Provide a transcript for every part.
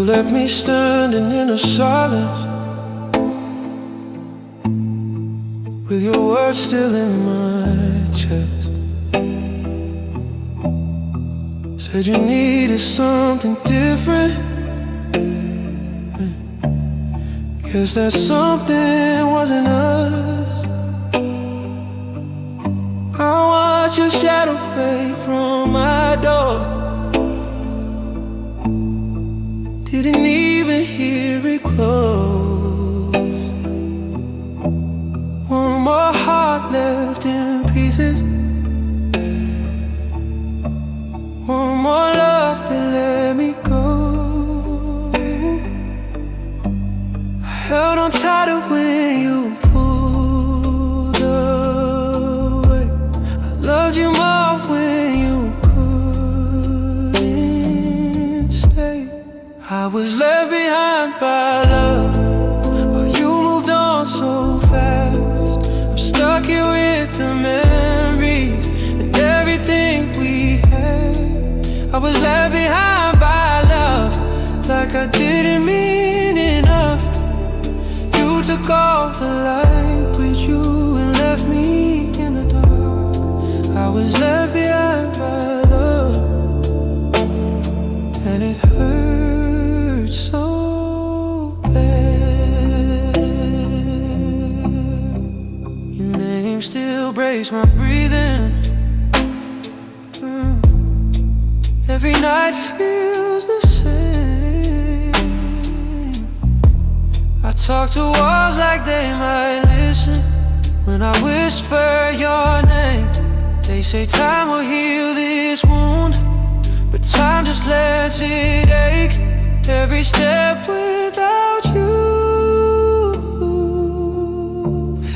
left me standing in a silence, with your words still in my chest. Said you needed something different. Guess that something wasn't us. I watched your shadow fade from my door. Didn't even hear it close. One more heart left in pieces. One more love that let me go. I held on tighter when you pulled away. I loved you more when you couldn't stay. I was left behind by love, but you moved on so fast. I'm stuck here with the memories and everything we had. I was left behind by love, like I didn't mean enough. You took all the light with you and left me in the dark. I was left behind by love, and it hurt so bad. Your name still breaks my breathing. Every night feels the same. I talk to walls like they might listen when I whisper your name. They say time will heal this wound, but time just lets it ache. Every step without you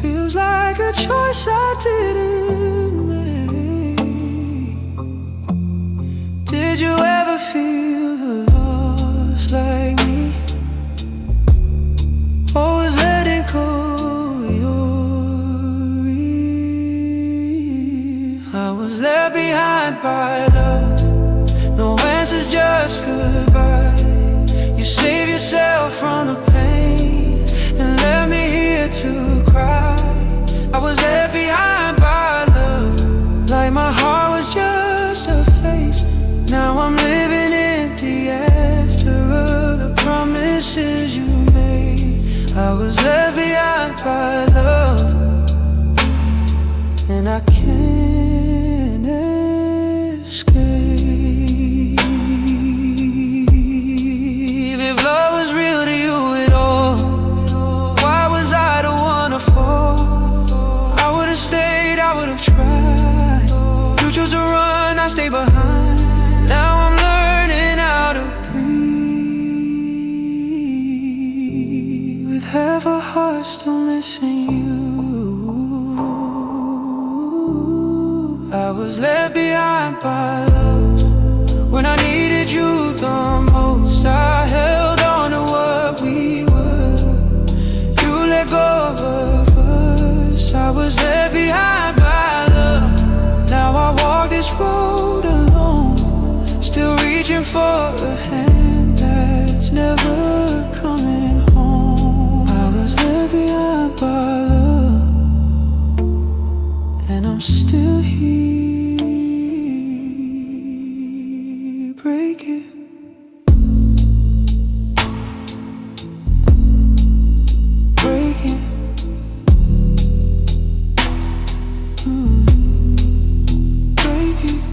feels like a choice I didn't make. Did you ever feel the loss like me? Always letting go your real. I was left behind by love, no answers, just goodbye. You saved yourself from the pain and left me here to cry. I was left behind by love, like my heart was just a face. Now I'm living in the after of the promises you made. I was left behind by love, and I can't escape. If love was real to you at all, why was I the one to fall? I would've stayed, I would've tried. You chose to run, I stayed behind. Now I'm learning how to breathe, with half a heart still missing you. I was left behind by love when I needed you the most. I held on to what we were. You let go of us. I was left behind by love. Now I walk this road alone, still reaching for a hand that's never coming home. I was left behind by love, and I'm still here, breaking. Breaking. Breaking.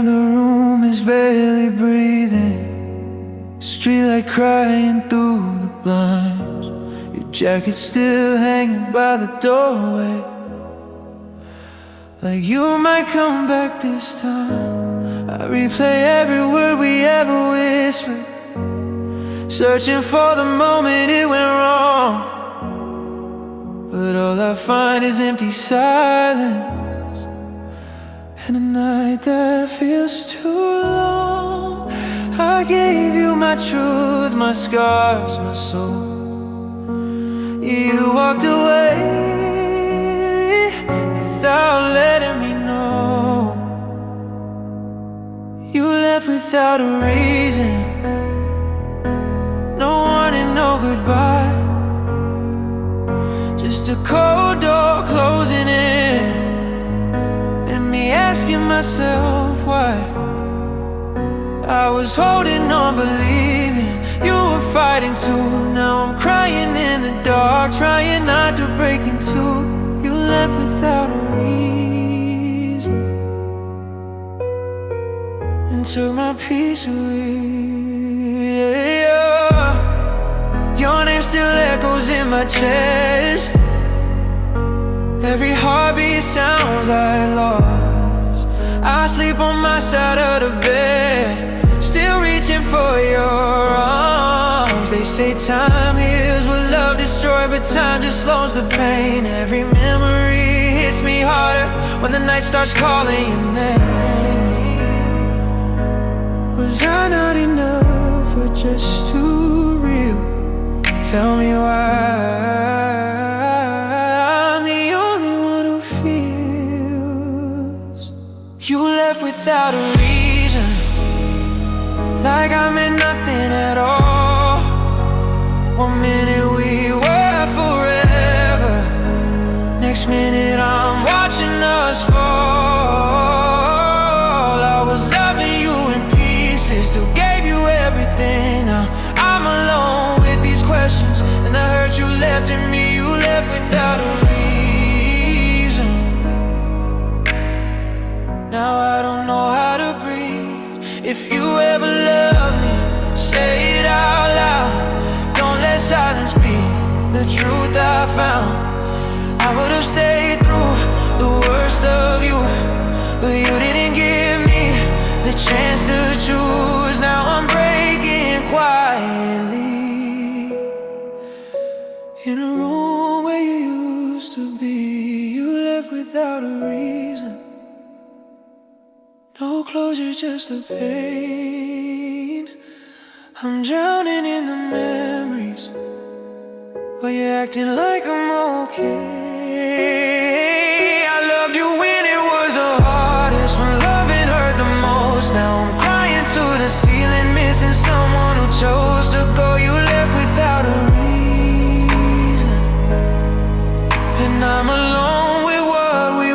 The room is barely breathing. Streetlight crying through the blinds. Your jacket's still hanging by the doorway. Like you might come back this time. I replay every word we ever whispered, searching for the moment it went wrong. But all I find is empty silence, and a night that feels too long. I gave you my truth, my scars, my soul. You walked away without letting me know. You left without a reason, no warning, no goodbye. Just a cold door closing in, and me asking myself why. I was holding on, believing you were fighting too. Now I'm crying in the dark, trying not to break in two. You left without a reason and took my peace away. Your name still echoes in my chest. Every heartbeat sounds like loss. I sleep on my side of the bed, still reaching for your arms. They say time heals what love destroyed, but time just slows the pain. Every memory hits me harder when the night starts calling your name. Was I not enough or just too real? Tell me why I'm the only one who feels. You left without a reason, like I meant nothing at all. One minute we were forever, next minute I'm watching us fall. I was loving you in pieces, still gave you everything. Now I'm alone with these questions and the hurt you left in me. You left without a reason. Now I don't know how to breathe. If you ever love me, say it out loud. Don't let silence be the truth I found. I would have stayed through the worst of you, but you didn't give me the chance to choose. Now I'm breaking quietly in a room where you used to be. You left without a reason, no closure, just the pain. I'm drowning in the memories while you're acting like I'm okay. I loved you when it was the hardest, when loving hurt the most. Now I'm crying to the ceiling, missing someone who chose to go. You left without a reason, and I'm alone with what we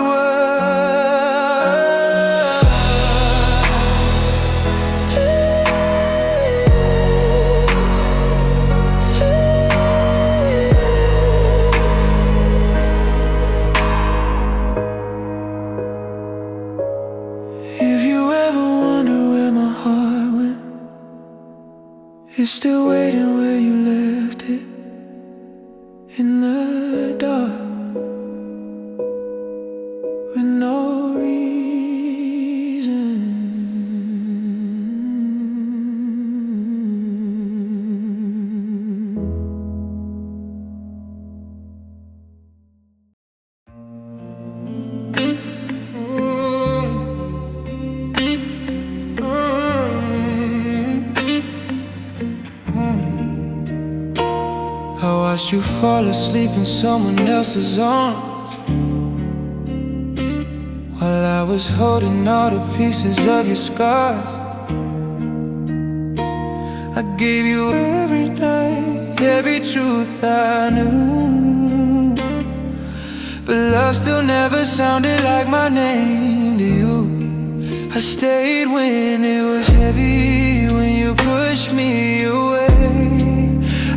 it's still waiting where you left it, in the dark, with no reason. I watched you fall asleep in someone else's arms, while I was holding all the pieces of your scars. I gave you every night, every truth I knew, but love still never sounded like my name to you. I stayed when it was heavy, when you pushed me away.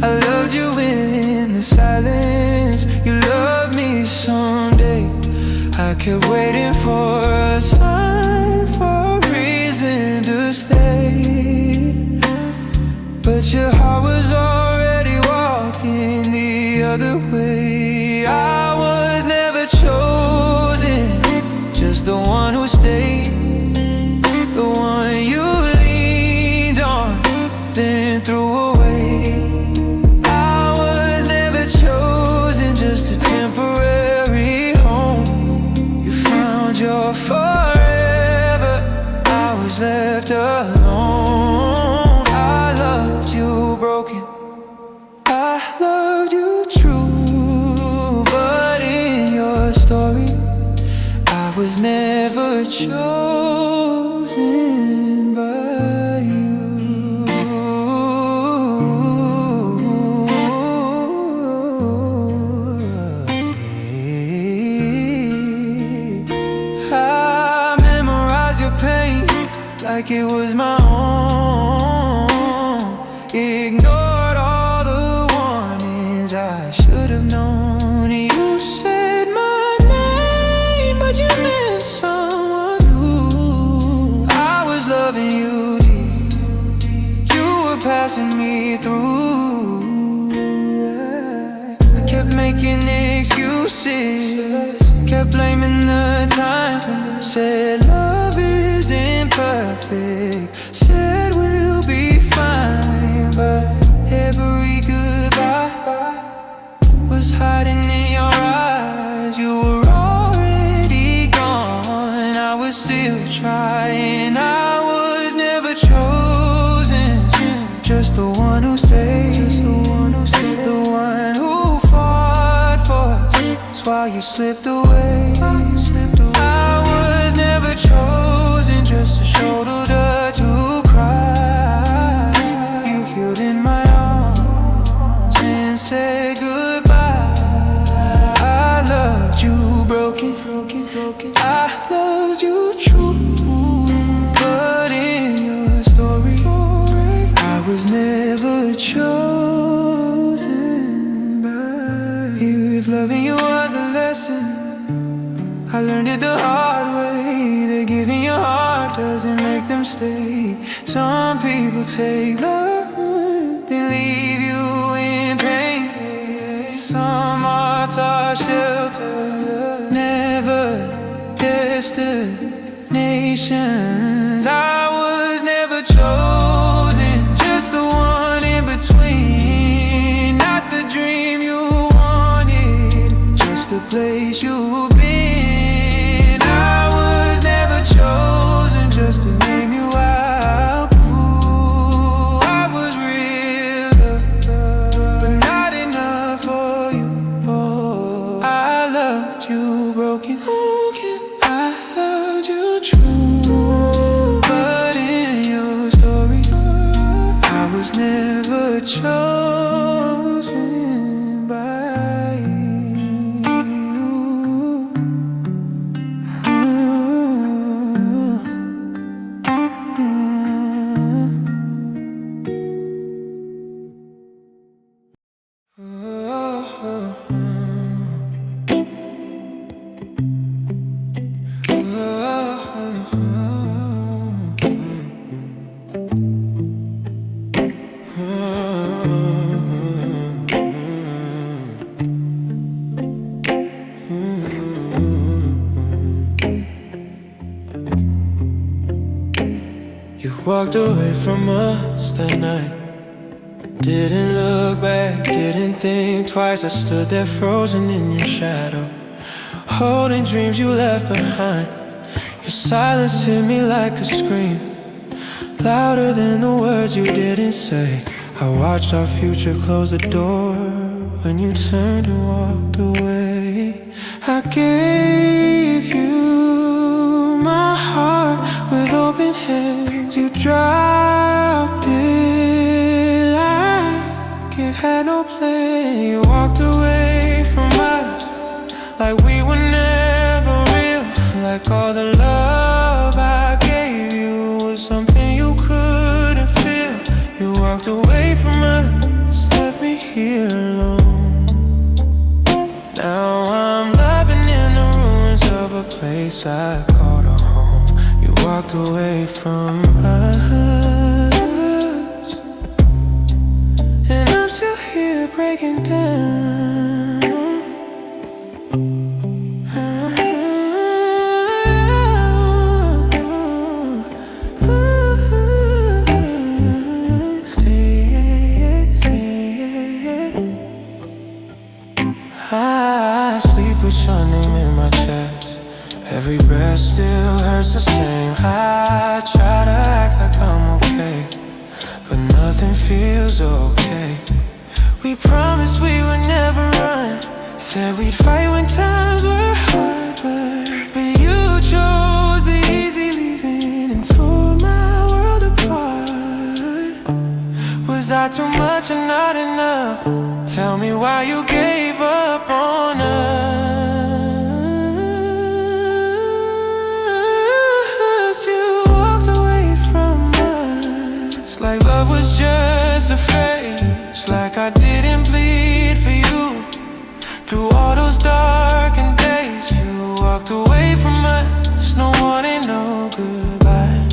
I loved you in the silence, you loved me someday. I kept waiting for a sign, for a reason to stay, but your heart was already walking the other way. I was never chosen, just the one who stayed, the one threw away. I was never chosen, just a temporary home. You found your forever, I was left alone. I loved you broken, I loved you true, but in your story I was never chosen by you. I memorized your pain like it was my own. Ignored all the warnings I should have known. You said my name, but you meant someone new. I was loving you deep, you were passing me through. I kept making excuses, kept blaming the time. Said love isn't perfect, said we'll be fine, but every goodbye was hiding in your eyes. You were already gone, I was still trying. I was never chosen, just the one who stayed, the one who fought for us while you slipped away. I was never chosen, just a shoulder to cry. You healed in my arms and said goodbye. I loved you broken, I loved you true, but in your story I was never chosen by you. If loving you was a lesson, I learned it the hard way, that giving your heart doesn't make them stay. Some people take love, then leave you in pain. Some hearts are shelter, never destinations. I was never chosen, just the one in between. Not the dream you wanted, just the place you've been. Just to name you out, ooh, I was real, but not enough for you. Oh, I loved you broken, I loved you true, but in your story I was never chosen by you. You walked away from us that night, didn't look back, didn't think twice. I stood there frozen in your shadow, holding dreams you left behind. Your silence hit me like a scream, louder than the words you didn't say. I watched our future close the door when you turned and walked away. I gave you my heart with open hands. You dropped it like it had no plan. You walked away from us like we were never real, like all the love I gave you was something you couldn't feel. You walked away from us, left me here alone. Now I'm living in the ruins of a place I called a home. You walked away from us, and I'm still here breaking down. Stay I sleep with your name in my chest. Every breath still hurts the same. I try to act like I'm okay, but nothing feels okay. We promised we would never run, said we'd fight when times were hard, but you chose the easy leaving and tore my world apart. Was I too much or not enough? Tell me why you gave up on us. You walked away from us like love was just a phase, like I didn't bleed for you through all those darkened days. You walked away from us, no warning, no goodbye.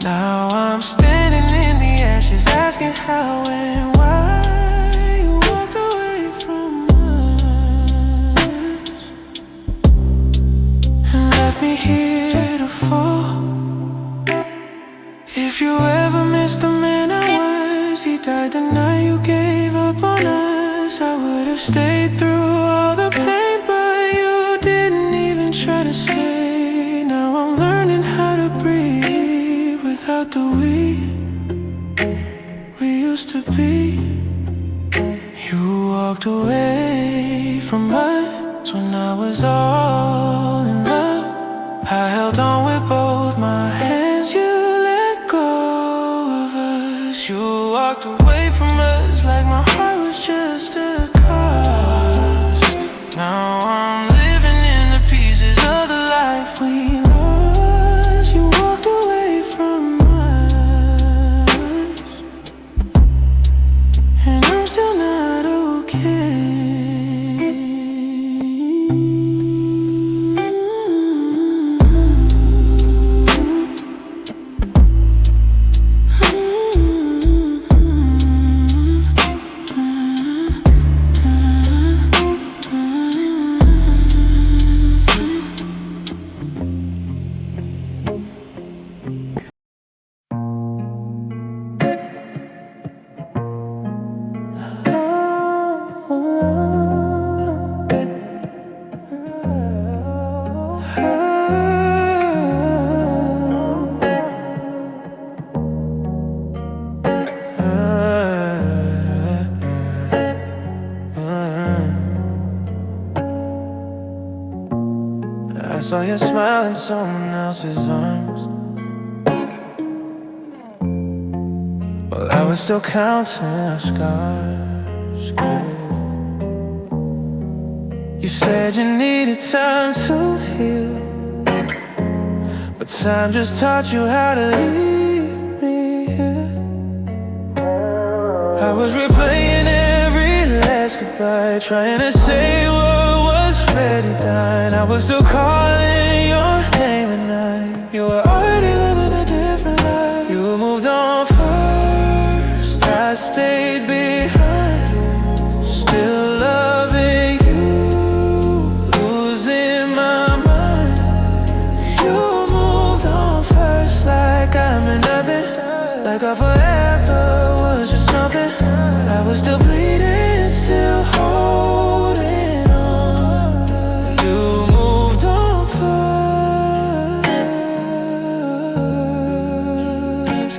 Now I'm standing in the ashes, asking how and why you walked away from us and left me here to fall. If you ever missed the man I was, he died the night you gave up on us. I would have stayed through all the pain, but you didn't even try to stay. Now I'm learning how to breathe without the we used to be. You walked away from us when I was all in love. I held on with both my hands, you let go of us. You walked away from us like my heart was just a cost. Now I'm living in the pieces of the life we lost. You walked away from us, and I'm still not okay. I saw you smile in someone else's arms while I was still counting our scars. You said you needed time to heal, but time just taught you how to leave me here. I was replaying every last goodbye, trying to say what was already dying. I was still calling your name at night. You were already living a different life. You moved on first, I stayed behind, still loving you, losing my mind. You moved on first like I'm nothing, like our forever was just something. I was still bleeding, still holding on. You moved on first,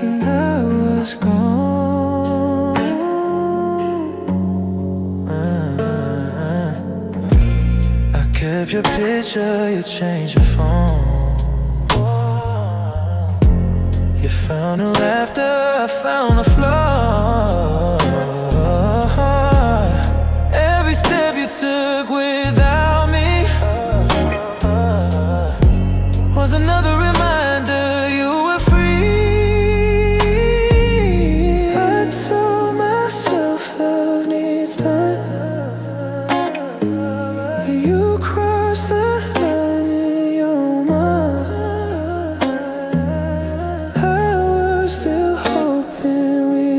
and I was gone. I kept your picture, you changed your phone. You found new laughter, I found the floor. Every step you took without me was another reminder you were free. I told myself love needs time, but you crossed the line in your mind. I was still hoping we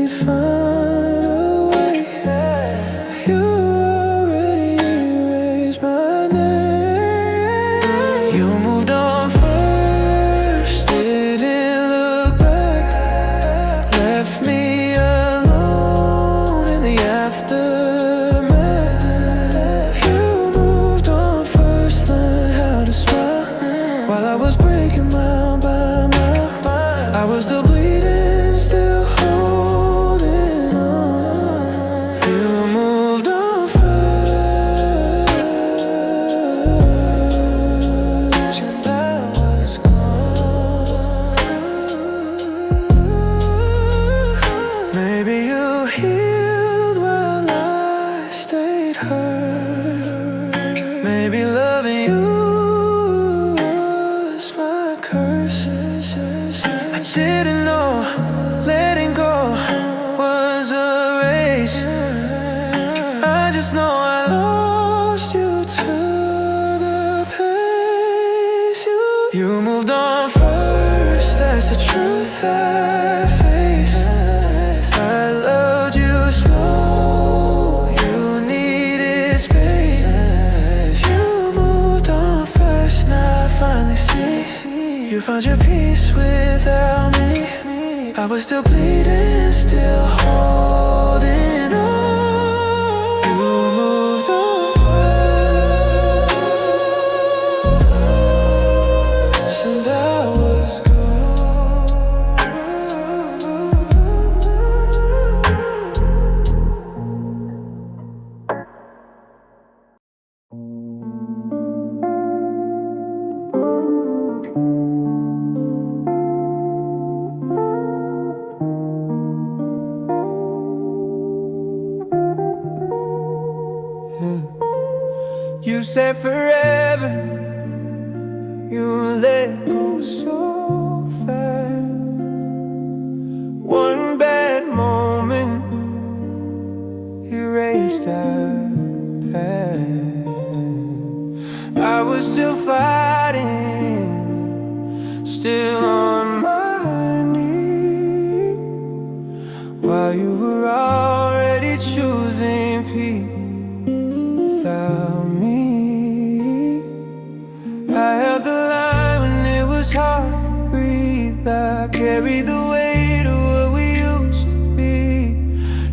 Maybe loving you was my curse. I didn't know letting go was a race. I just know I lost you to the pace. You moved on first, that's the truth I face. I loved you slow, you needed space. You moved on first, now I finally see. You found your peace without me. I was still bleeding, still holding on. You moved on first, and I was You said forever, you let go so fast. One bad moment erased our past. I was still fighting, still on my knees, while you were already choosing peace without me. I held the line when it was hard to breathe. I carried the weight of what we used to be.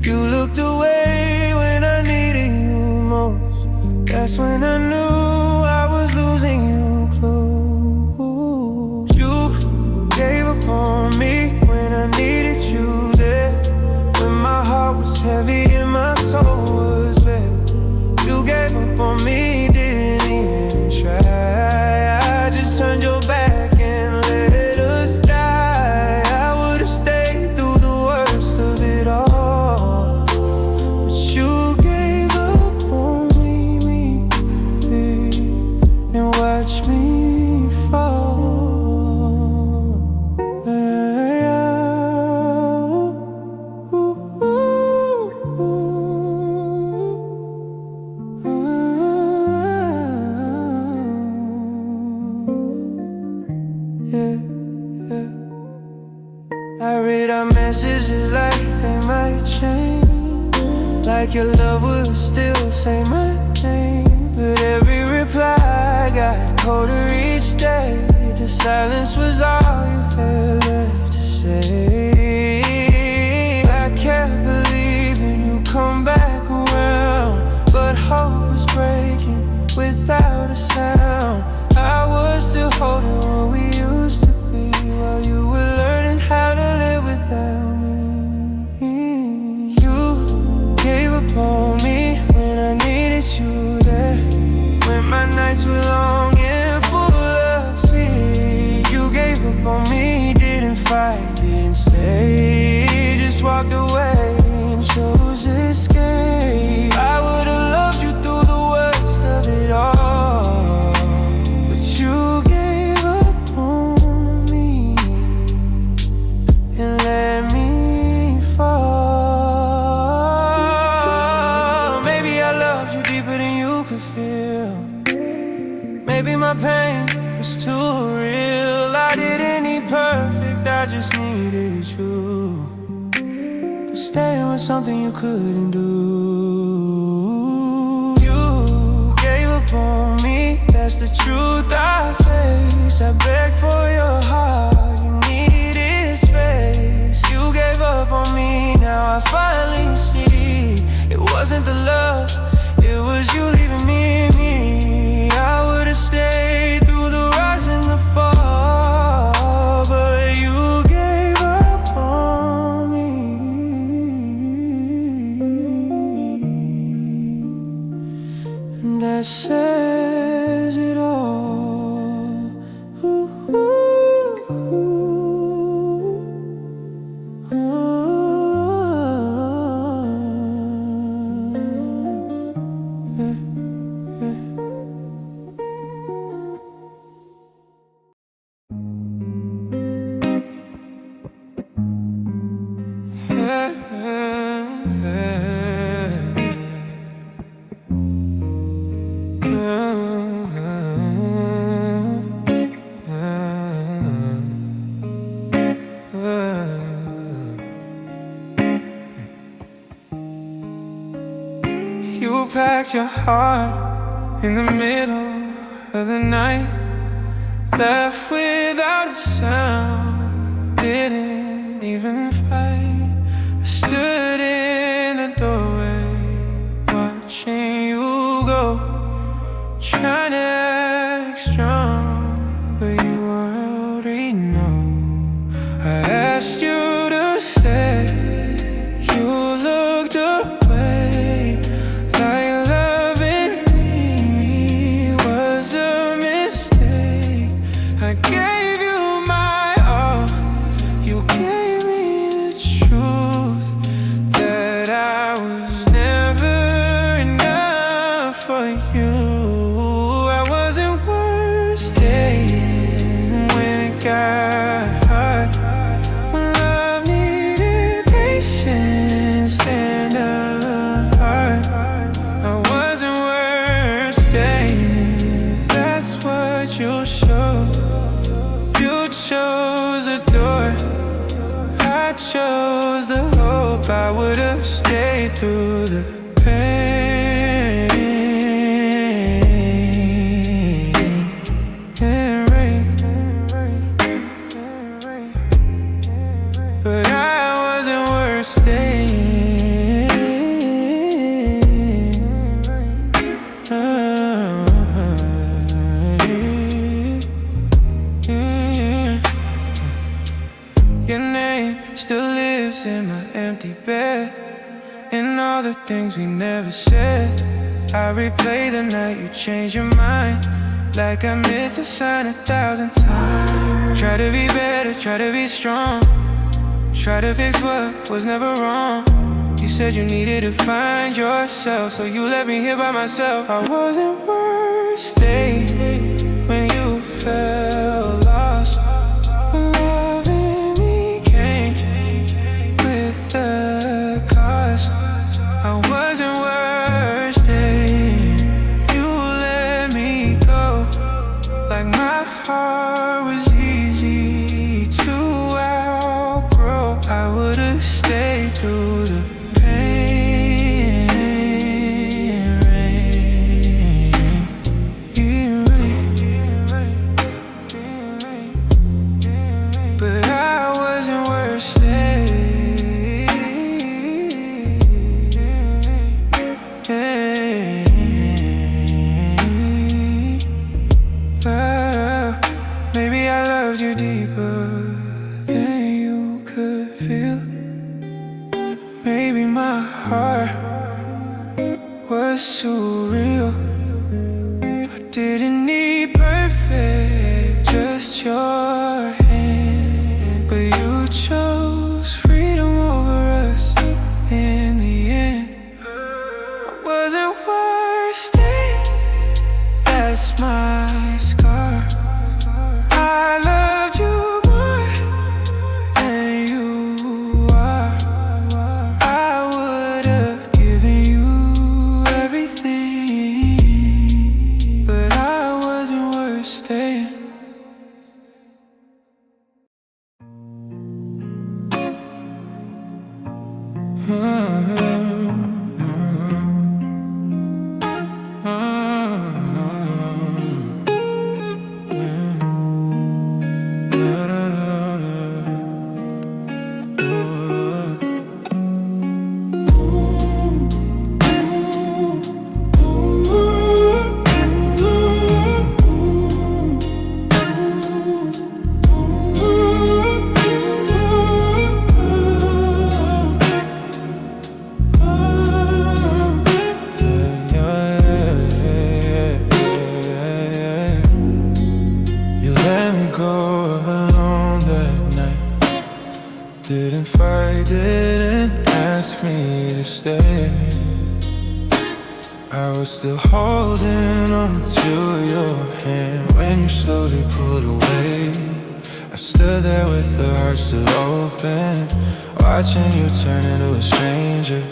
You looked away when I needed you most. That's when I knew I was losing you close. You gave up on me when I needed you there, when my heart was heavy and my soul was bare. You gave up on me, didn't even try. I just turned your back and let us die. I would've stayed through the worst of it all, but you gave up on me, and watched me fall. I read our messages like they might change, like your love would still say my name. But every reply I got colder each day. The silence was all you had left to say. I kept believing you'd come back around, but hope was breaking without a sound. I was still holding what we used to be, while you were learning how to live without me. You gave up on me when I needed you there, when my nights were long and full of fear. You gave up on me, didn't fight, didn't stay, just walked away and chose escape. I would've loved you through the worst of it all, but you gave up on me and let me fall. Maybe I loved you deeper than you could feel. Maybe my pain was too real. I didn't need perfect, I just needed you. But staying was something you couldn't do. You gave up on me, that's the truth I face. I begged for your heart, you needed space. You gave up on me, now I finally see it wasn't the love, it was you leaving me. I would've stayed through the rise and the fall, but you gave up on me, and that says it all. Ooh, ooh, ooh, ooh. You packed your heart in the middle of the night, left without a sound, didn't even fight. I stood in the doorway, watching you go, trying to act strong, but you already know. I asked you to stay, you looked away, like loving me was a mistake. I gave you my all, you gave me the truth, that I was never enough for you. I wasn't worth staying when it got hard, when love needed patience and a heart. I wasn't worth staying, that's what you showed. You chose the door, I chose the hope. I would've stayed through the pain and rain, but I wasn't worth staying. Your name still lives in my empty bed, and all the things we never said. I replay the night you changed your mind, like I missed a sign 1,000 times. Try to be better, try to be strong, try to fix what was never wrong. You said you needed to find yourself, so you left me here by myself. I wasn't worth staying when you felt lost, when loving me came with the cost. I wasn't worth staying, you let me go, like my heart was easy to outgrow. I would've stayed through the pain and rain, but I wasn't worth staying. Maybe I loved you deeper than you could feel. Maybe my heart was surreal. I didn't need perfect, just your hand, but you chose freedom over us in the end. I wasn't worth staying, that's my scar. I loved you more than you are. I would've given you everything, but I wasn't worth staying. Didn't fight, didn't ask me to stay. I was still holding on to your hand when you slowly pulled away. I stood there with the heart still open, watching you turn into a stranger.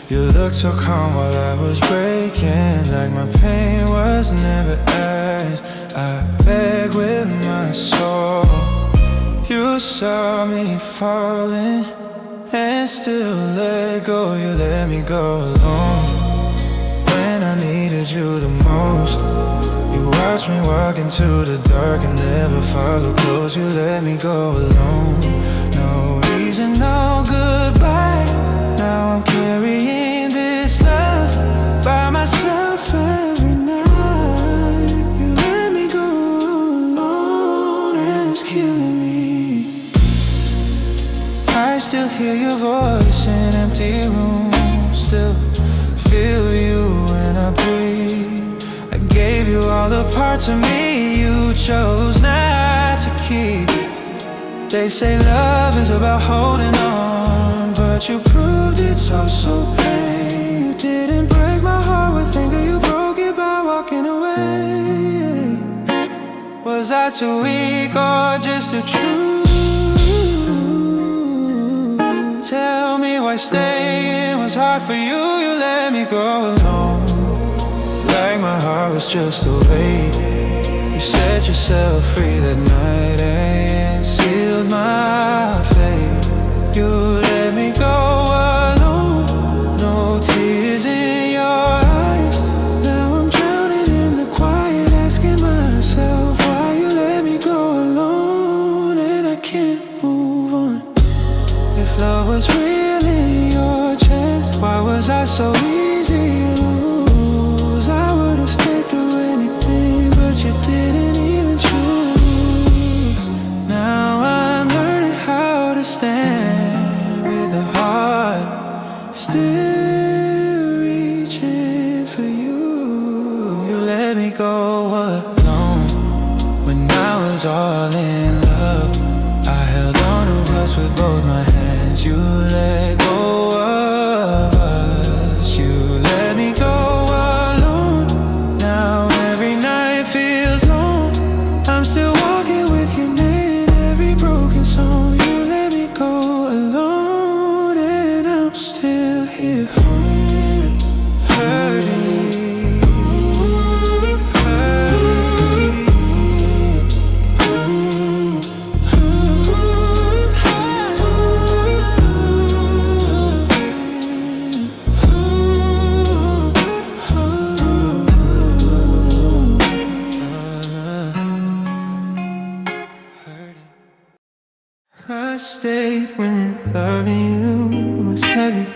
You looked so calm while I was breaking, like my pain was was never asked. I beg with my soul. You saw me falling and still let go. You let me go alone when I needed you the most. You watched me walk into the dark and never follow close. You let me go alone. No reason, no goodbye. Now I'm carrying this love by myself every night. You let me go alone and it's killing me. I still hear your voice in empty rooms, still feel you when I breathe. I gave you all the parts of me you chose not to keep. They say love is about holding on, but you proved it's also pain. You didn't break my heart with anger, you broke it by walking away. Was I too weak or just the truth? Tell me why staying was hard for you. You let me go alone, like my heart was just a weight. You set yourself free that night and sealed my fate. You let me go alone, no tears in your eyes. Now I'm drowning in the quiet, asking myself why you let me go alone and I can't move on. If love was real in your chest, why was I so easy to lose? I would have stayed through anything, but you didn't even choose. Now I'm learning how to stand with a heart still reaching for you. You let me go alone when I was all in love. I held on to us with both my hands. You let go of us. You let me go alone. Now every night feels long. I'm still walking with your name in every broken song. You let me go alone and I'm still here hurting, hurting. I stayed when loving you was heavy,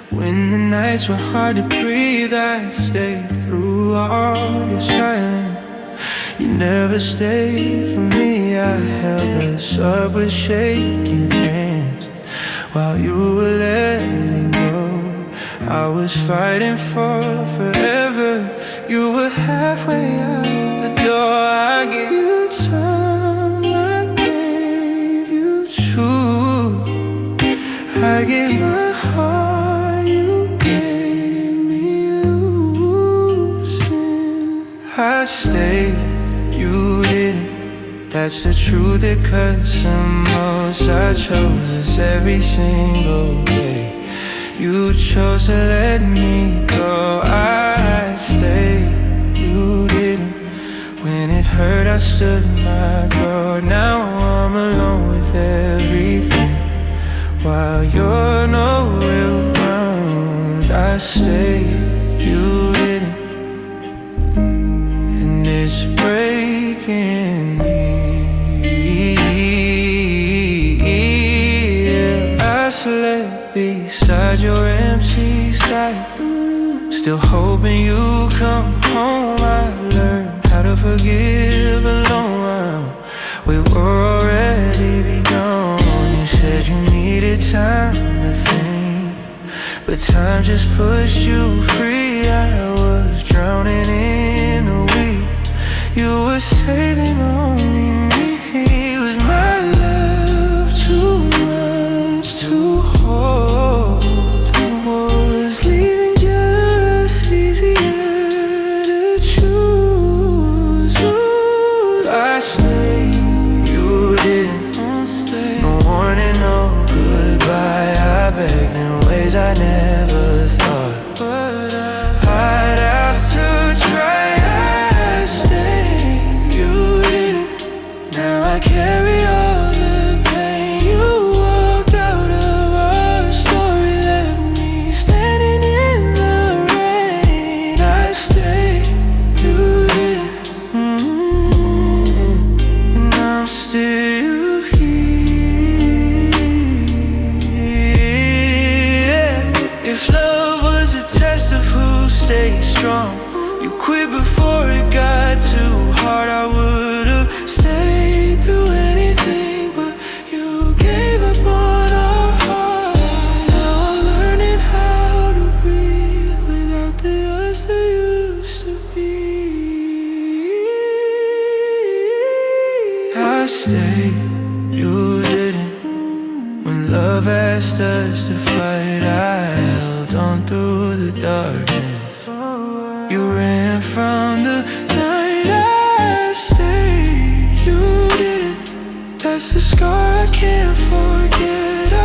when the nights were hard to breathe. I stayed through all your silence. You never stayed for me. I held us up with shaking hands while you were letting go. I was fighting for forever. You were halfway out the door. I gave you time, I gave you truth. I gave my heart, you gave me losing. I stayed, you didn't. That's the truth, it cuts the most. I chose us every single day. You chose to let me go. I stayed, you didn't. When it hurt, I stood my ground. Now I'm alone with everything while you're nowhere around. I stayed, you didn't. And it's breaking me. I slept beside your empty sight, still hoping you come home. I learned how to forgive alone. We were already begun. You said you needed time to think, but time just pushed you free. I was drowning in the weed. You were saving only me. Was my love too much to hold? Was leaving just easier to choose? I stayed, you didn't. No warning, no goodbye. I begged in ways I never thought I'd have to try. before it got too hard. I would've stayed through anything, but you gave up on our heart. Now I'm learning how to breathe without the us that used to be. I stayed, you didn't. When love asked us to fight, I held on through the darkness. You ran from the night. I stayed, you didn't. That's the scar I can't forget. I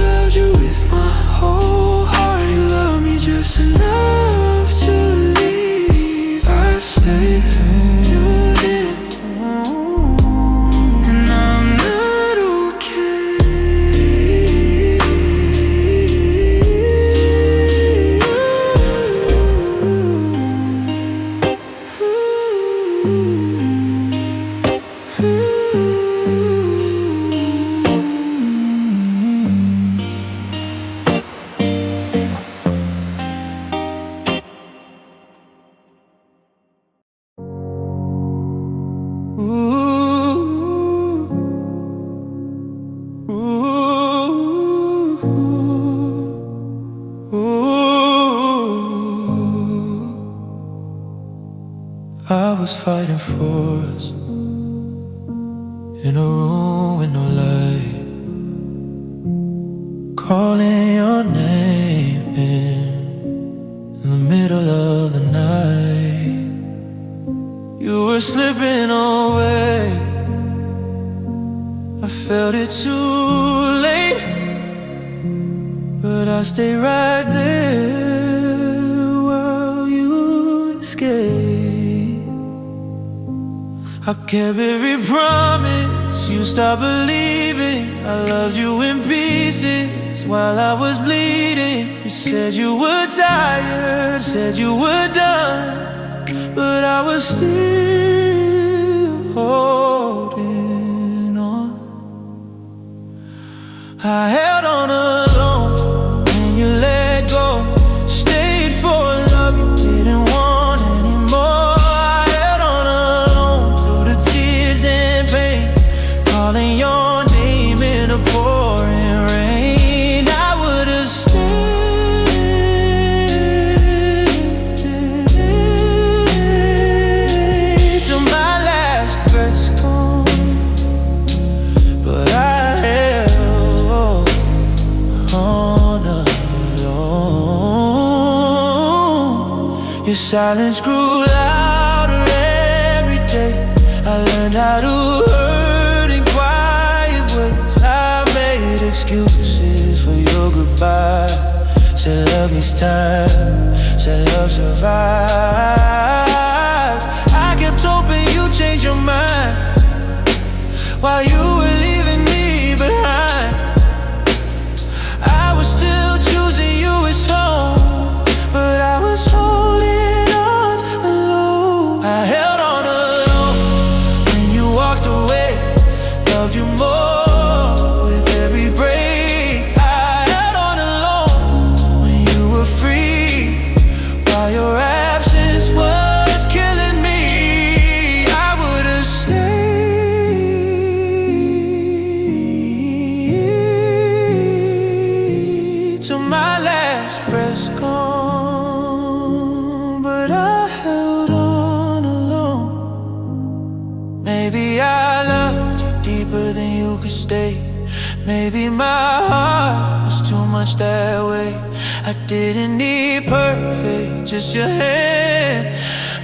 loved you with my whole heart. You loved me just enough to leave. I stayed, you didn't. And I'm not okay. I was fighting for us in a room with no light, calling your name in the middle of the night. You were slipping away, I felt it too late, but I stayed right there while you escaped. I kept every promise, you stopped believing. I loved you in pieces while I was bleeding. You said you were tired, said you were done, but I was still holding on. I held on alone when you let go, stayed for love you didn't want anymore. I held on alone through the tears and pain, calling your name in the pouring rain. I would've stayed till my last breath's gone, but I held on alone. Your silence grew louder every day. I learned how to hurt in quiet ways. I made excuses for your goodbye. Said love needs time, said love survives. I kept hoping you'd change your mind while you were leaving me behind. I was still choosing you as home, but I was holding on alone. I held on alone when you walked away, loved you more with every break. I held on alone when you were free, while your absence was killing me. I would've stayed till my last breath's gone, but I held on alone. Maybe I loved you deeper than you could stay. Maybe my heart was too much that way. I didn't need perfect, just your hand,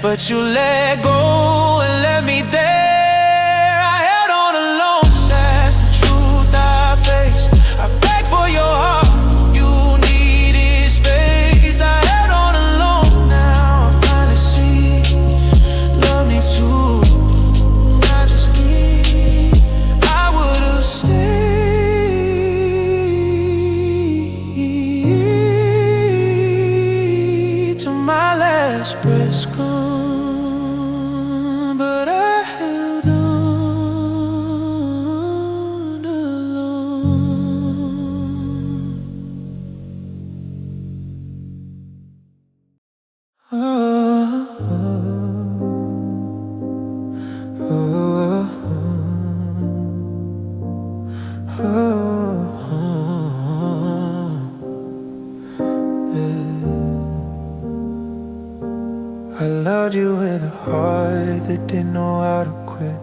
but you let go and left me there. I held on alone, that's the truth I face. I begged for your heart, you needed space. I held on alone, now I finally see love needs two, not just me. I would've stayed till my last breath's gone, heart that didn't know how to quit.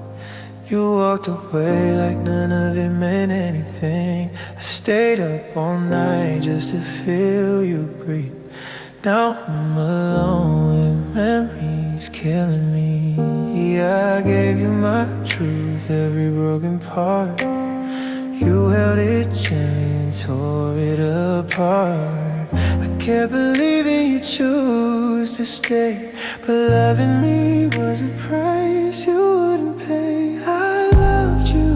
You walked away like none of it meant anything. I stayed up all night just to feel you breathe. Now I'm alone with memories killing me. Yeah, I gave you my truth, every broken part. You held it gently and tore it apart. I can't believe you choose to stay, but loving me was a price you wouldn't pay. I loved you,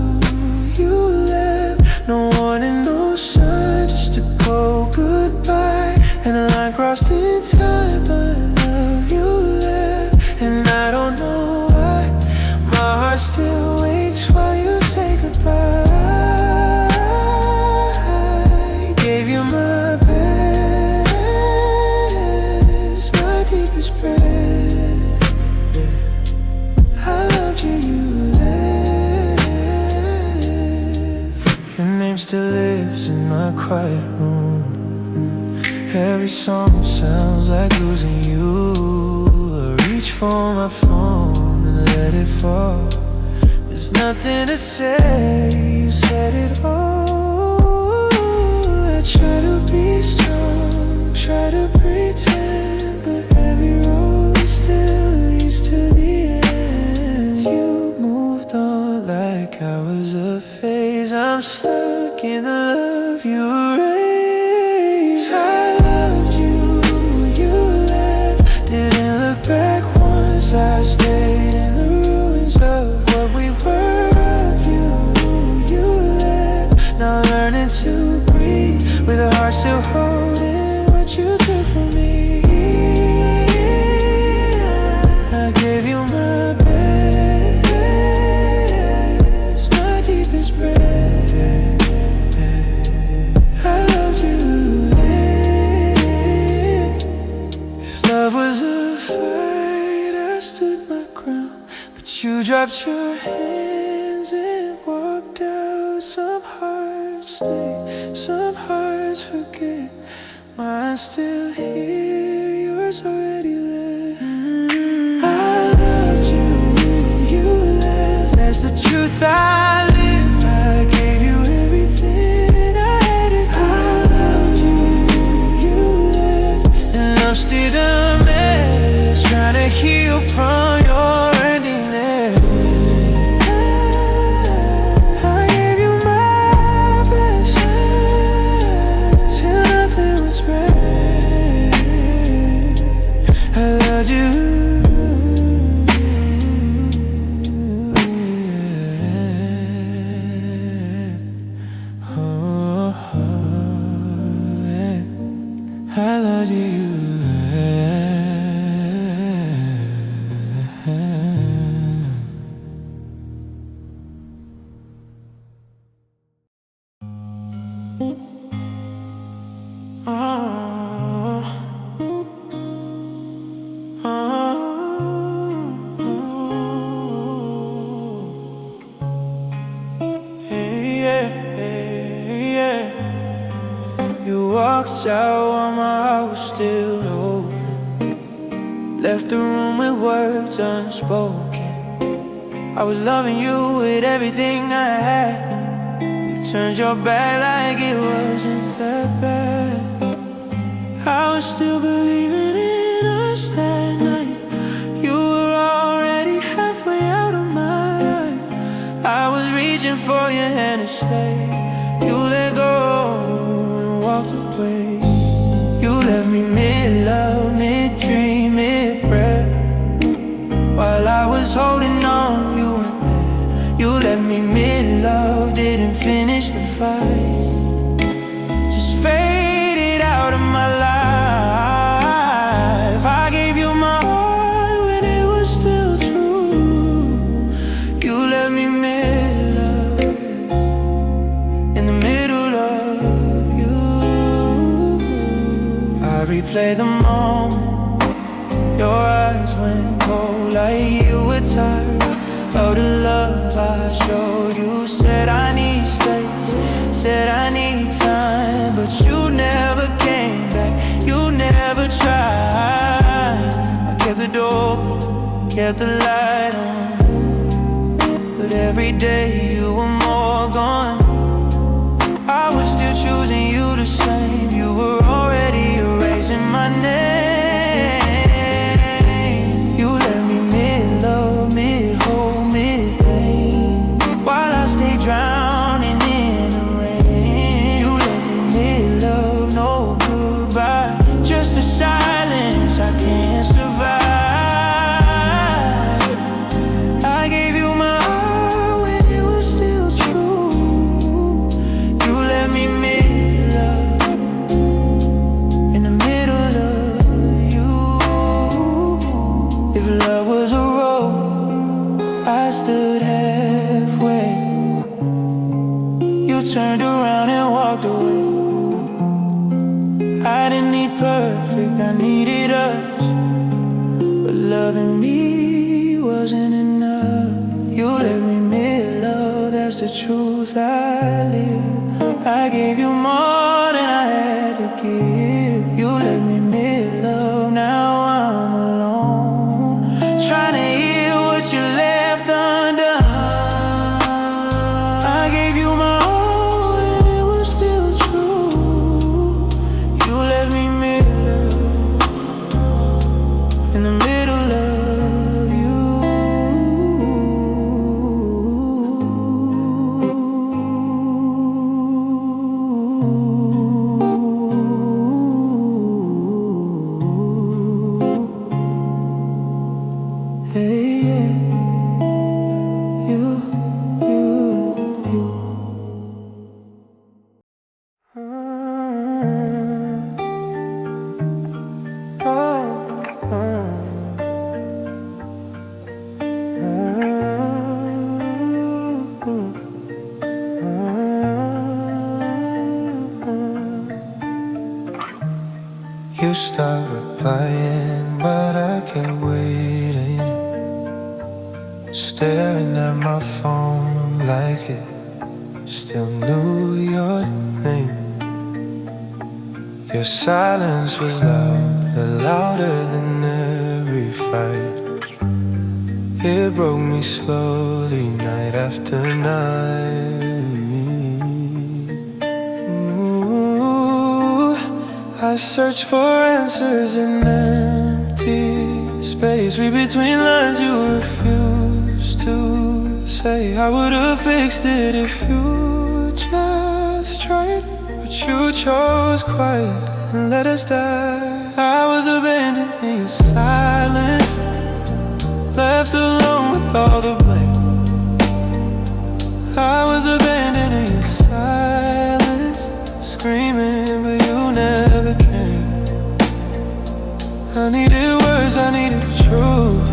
you left, no warning, no sign, just to go goodbye. And a line crossed in time, my love, you left. And I don't know why, my heart still waits while you say goodbye. I gave you my best, my deepest breath. I loved you, you left. Your name still lives in my quiet room. Every song sounds like losing you. I reach for my phone and let it fall. There's nothing to say, you said it all. I try to be strong, try to pretend, but every road still leads to the end. You moved on like I was a phase. I'm stuck in the love you raised. I stayed in the ruins of what we were of you. You left, now learning to breathe with a heart still holding what you took from me. I gave you my best, my deepest breath. I loved you then. If love was a fight, I stood my ground, but you dropped your hands and walked out. Some hearts stay, some hearts forget. Mine still here, yours already left. I loved you, you left. That's the truth I live. I gave you everything I had it. I loved you, you left. And I'm still a mess, trying to heal from your emptiness. I gave you my best till nothing was right. I loved you. Oh, yeah. I loved you. You walked out while my heart was still open. Left the room with words unspoken. I was loving you with everything I had. You turned your back like it wasn't that bad. I was still believing in us that night. You were already halfway out of my life. I was reaching for your hand to stay. You let go and walked away. You left me mid-love, mid-dream, mid-breath. While I was holding on, you weren't there. You left me mid-love, didn't finish the fight. Just faded out of my life. I gave you my heart when it was still true. You left me mid-love, in the middle of you. I replay the moment. Your eyes went cold like you were tired of the love I showed you. Said I need space, said I need time, but you never came back, you never tried. I kept the door open, kept the light on, but every day you were more gone. I was still choosing you the same. You were already erasing my name. You let me mid-love, mid-hold, mid-pain, while I stay drowning in the rain. You let me mid-love, no goodbye, just a silence I can't survive. I gave you my heart when it was still true. You let me mid-love in the middle of you. If love was a road, I stood halfway. You turned around and walked away. I didn't need perfect, I needed us, but loving me wasn't enough. You let me mid-love, that's the truth I live. I gave you more than I had to give. You let me mid-love, now I'm alone, trying to heal what you left undone. I gave you my all and it was still true. You let me mid-love in the middle of you. Hey, yeah. You. You stopped replying, but I kept waiting, staring at my phone like it still knew your name. Your silence was loud, louder than every fight. It broke me slowly, night after night. I searched for answers in empty space. Read between lines you refused to say. I would've fixed it if you just tried, but you chose quiet and let us die. I was abandoned in your silence, left alone with all the blame. I was abandoned in your silence, screaming, but you never came. I needed words, I needed truth,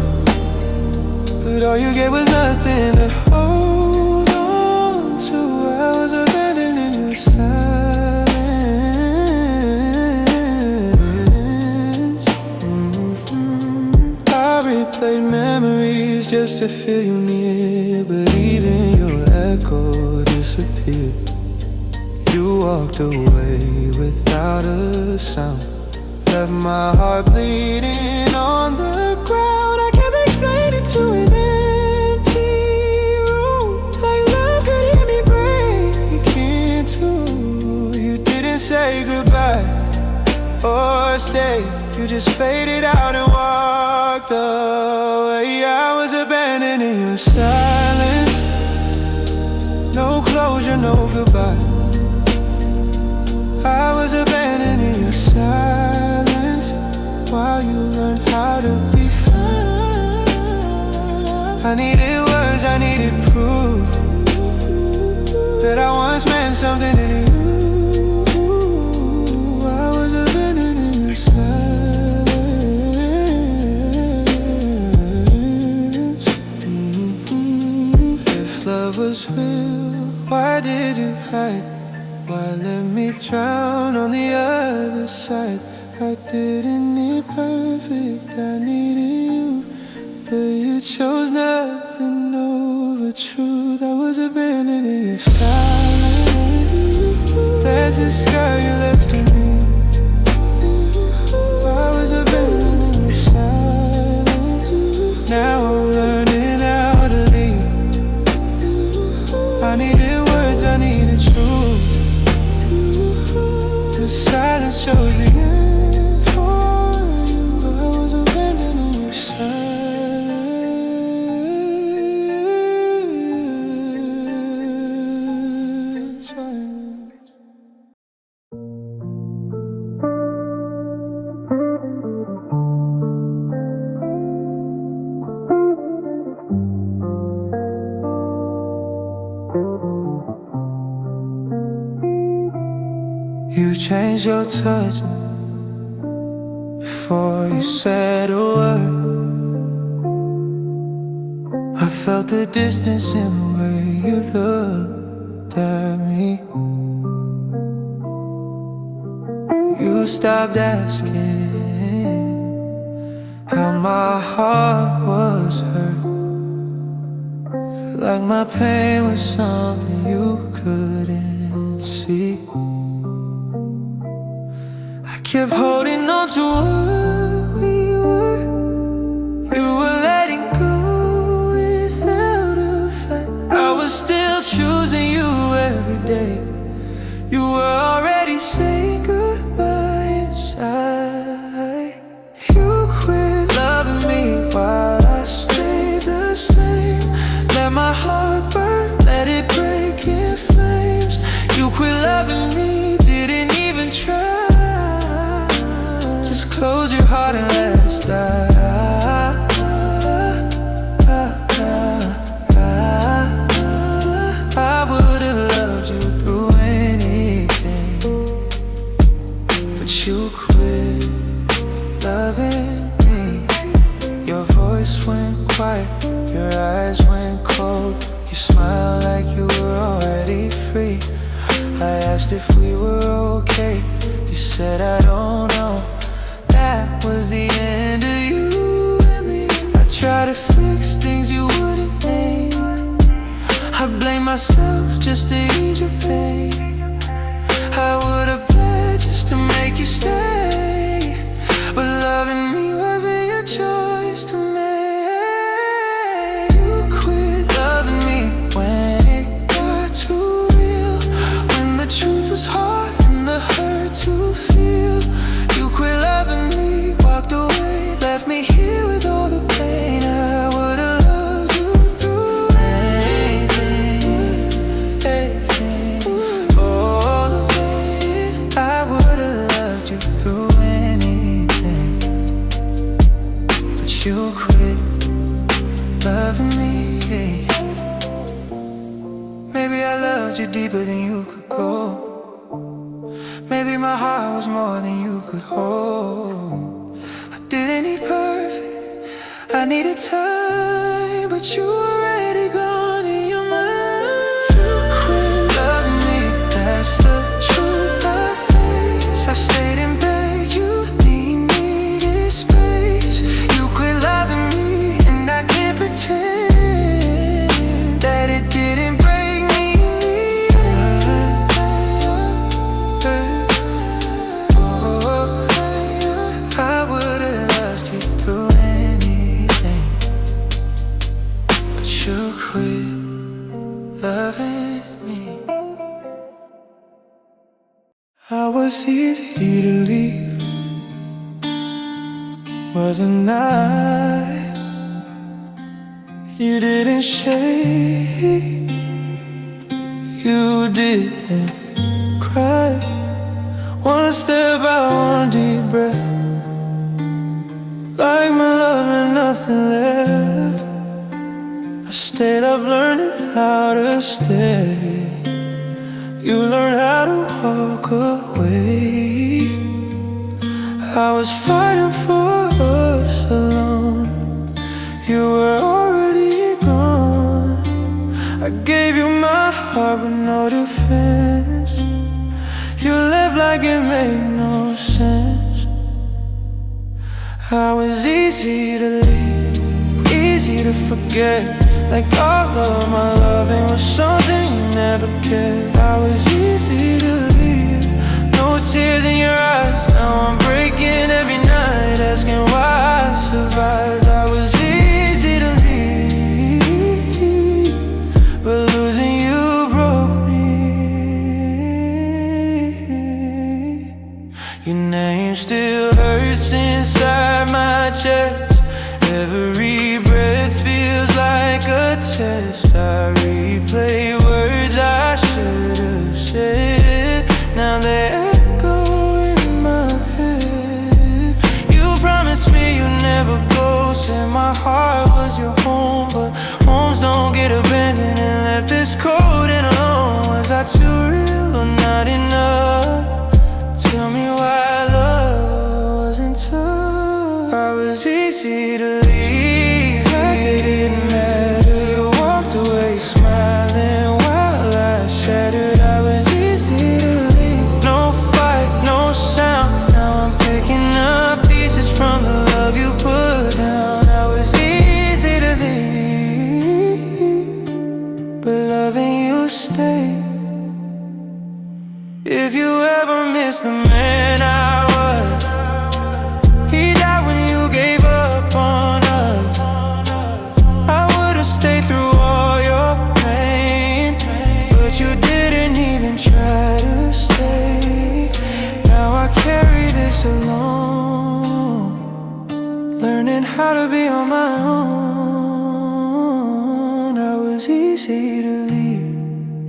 but all you gave was nothing to hold on to. I was abandoned in your silence. I replayed memories just to feel you near, but even your echo disappeared. You walked away without a sound, left my heart bleeding on the ground. I kept explaining to an empty room, like love could hear me break in two. You didn't say goodbye or stay, you just faded out and walked away. I was abandoned in your silence, no closure, no goodbye. I was abandoned in your silence, while you learned how to be fine. I needed words, I needed proof that I once meant something to you. I was abandoned in your silence. If love was real, why did you hide? Why let me drown on the other side? I didn't need perfect, I needed you, but you chose nothing over truth. I was abandoned in your silence. There's a scar you left in me. I was abandoned in your silence. Now silence chose the end for you. I was abandoning your silence. You changed your touch before you said a word. I felt the distance in the way you looked at me. You stopped asking how my heart was hurt, like my pain was something you couldn't see. I kept holding on to what we were. You were letting go without a fight. I was still choosing you every day. You were already saying goodbye inside. You quit loving me while I stayed the same. Let my heart burn, let it break in flames. You quit loving me, didn't even try. Just close your heart and let it slide. I would have loved you through anything, but you quit loving me. Your voice went quiet, your eyes went cold. You smiled like you were already free. I asked if we were okay. You said I don't know. That was the end of you and me. I tried to fix things you wouldn't name. I blame myself just to ease your pain. I would have bled just to make you stay, but loving me wasn't your choice to make. You quit loving me when it got too real, when the truth was hard and the hurt to feel. You quit loving me, walked away, left me here with all the pain. I would've loved you through anything, all the way. I would've loved you through anything, but you quit loving me. Maybe I loved you deeper than you could go. Maybe my heart was more than you could hold. I didn't need perfect, I needed time, but you were already gone in your mind. You quit loving me, that's the truth I face. I stayed and begged you, needed space. You quit loving me, and I can't pretend that it didn't break me. I would've loved you through anything, but you quit loving me. I was easy to leave, wasn't I? You didn't shake, you didn't cry. One step out, one deep breath, like my love and nothing left. I stayed up learning how to stay. You learned how to walk away. I was fighting for us alone. You were already gone. I gave you my heart with no defense. You left like it made no sense. I was easy to leave, easy to forget, like all of my loving was something you never cared. I was easy to leave, no tears in your eyes. Now I'm breaking every night, asking why I survived. I was easy to leave, but losing you broke me. chest. I replay words I should have said. Now they echo in my head. You promised me you'd never go, said my heart was your home, but homes don't get abandoned and left this cold and alone. Was I too real or not enough? Tell me why love wasn't tough. I was easy to leave, like it didn't matter. You walked away smiling while I shattered. I was easy to leave, no fight, no sound. Now I'm picking up pieces from the love you put down. I was easy to leave, but loving you stayed. If you ever miss the man I was, he died when you gave up on us. I would've stayed through all your pain, but you didn't even try to stay. Now I carry this alone, learning how to be on my own. I was easy to leave,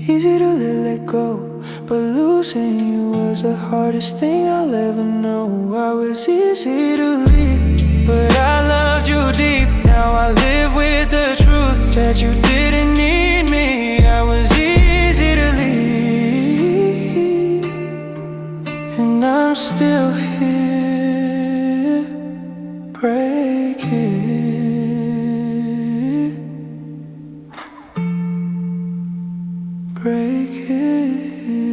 easy to let go, but losing you was the hardest thing I'll ever know. I was easy to leave, but I loved you deep. Now I live with the truth that you didn't need me. I was easy to leave, and I'm still here, breaking, breaking.